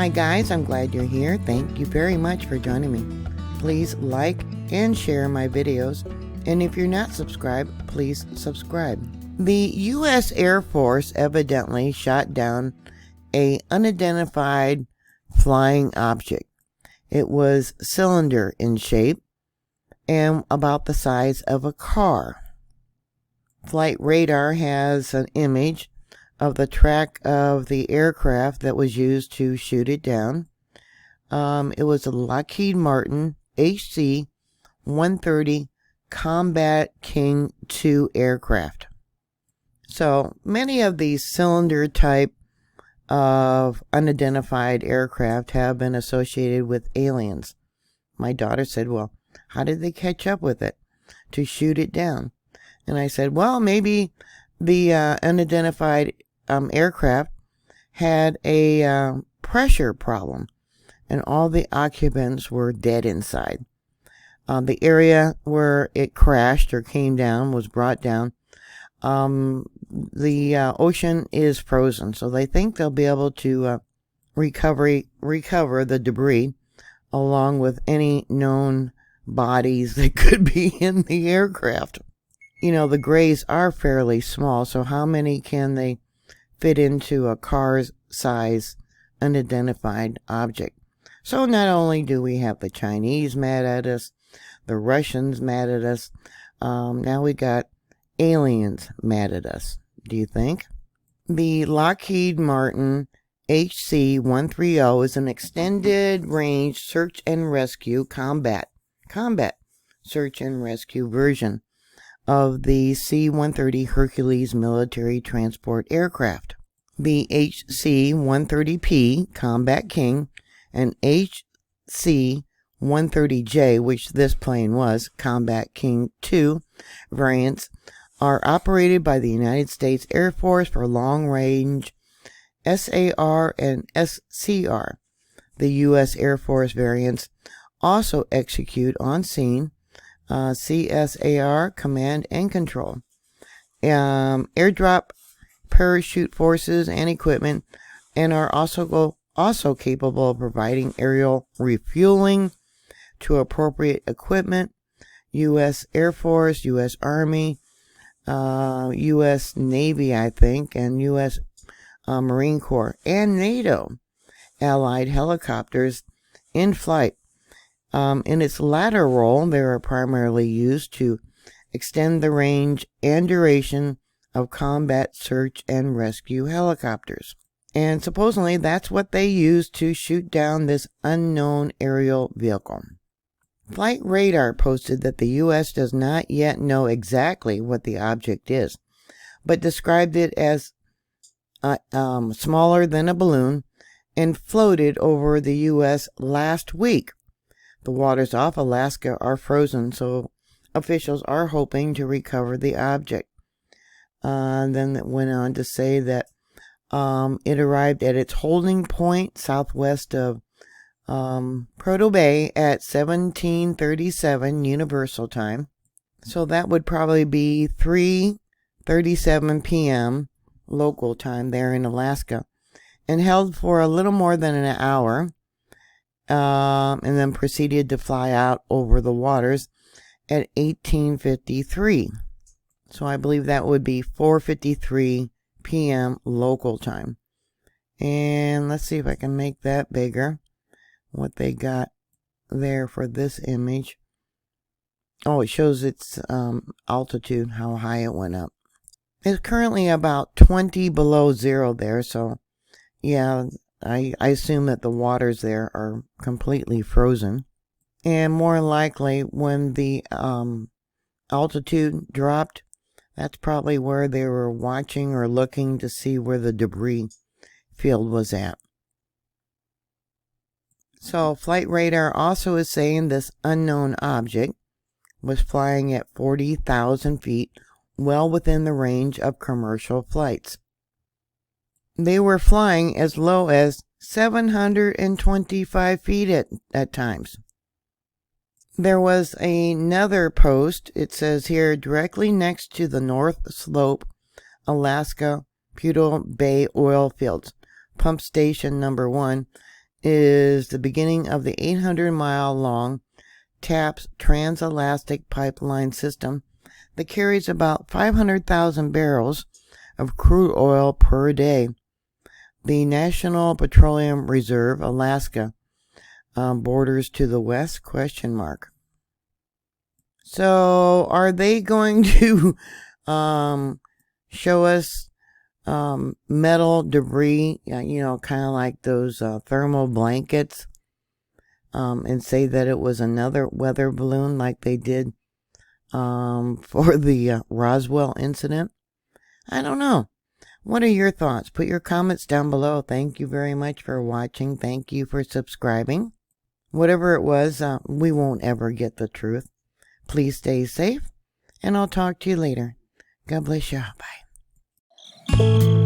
Hi guys, I'm glad you're here. Thank you very much for joining me. Please like and share my videos, and if you're not subscribed, please subscribe. The U.S. Air Force evidently shot down an unidentified flying object. It was cylinder in shape and about the size of a car. Flight radar has an image of the track of the aircraft that was used to shoot it down. It was a Lockheed Martin HC-130 Combat King II aircraft. So many of these cylinder type of unidentified aircraft have been associated with aliens. My daughter said, well, how did they catch up with it to shoot it down? And I said, well, maybe the unidentified aircraft had a pressure problem and all the occupants were dead inside. The area where it crashed or came down was brought down. The ocean is frozen, so they think they'll be able to recover the debris along with any known bodies that could be in the aircraft. You know, the grays are fairly small, so how many can they fit into a car's size unidentified object? So not only do we have the Chinese mad at us, the Russians mad at us, now we got aliens mad at us. Do you think? The Lockheed Martin HC-130 is an extended range search and rescue combat search and rescue version of the C-130 Hercules military transport aircraft. The HC-130P Combat King and HC-130J, which this plane was, Combat King II variants, are operated by the United States Air Force for long-range SAR and SCR. The U.S. Air Force variants also execute on-scene CSAR, command and control, airdrop parachute forces and equipment, and are also capable of providing aerial refueling to appropriate equipment. U.S. Air Force, U.S. Army, U.S. Navy, I think, and U.S. Marine Corps, and NATO allied helicopters in flight. In its latter role, they are primarily used to extend the range and duration of combat search and rescue helicopters. And supposedly that's what they used to shoot down this unknown aerial vehicle. Flight radar posted that the U.S. does not yet know exactly what the object is, but described it as smaller than a balloon and floated over the U.S. last week. The waters off Alaska are frozen, so officials are hoping to recover the object. Then it went on to say that it arrived at its holding point southwest of Prudhoe Bay at 1737 Universal Time. So that would probably be 3:37 p.m. local time there in Alaska, and held for a little more than an hour. And then proceeded to fly out over the waters at 18:53. So I believe that would be 4:53 p.m. local time. And let's see if I can make that bigger. What they got there for this image. Oh, it shows its altitude, how high it went up. It's currently about 20 below zero there, so yeah, I assume that the waters there are completely frozen. And more likely when the altitude dropped, that's probably where they were watching or looking to see where the debris field was at. So flight radar also is saying this unknown object was flying at 40,000 feet, well within the range of commercial flights. They were flying as low as 725 feet at times. There was another post, it says here, directly next to the North Slope, Alaska, Prudhoe Bay oil fields, pump station number 1, is the beginning of the 800-mile-long TAPS Trans-Alaska Pipeline System that carries about 500,000 barrels of crude oil per day. The National Petroleum Reserve, Alaska, borders to the west, ? So, are they going to show us metal debris, kind of like those thermal blankets, and say that it was another weather balloon like they did for the Roswell incident? I don't know. What are your thoughts? Put your comments down below. Thank you very much for watching. Thank you for subscribing. Whatever it was, we won't ever get the truth. Please stay safe, and I'll talk to you later. God bless you. Bye.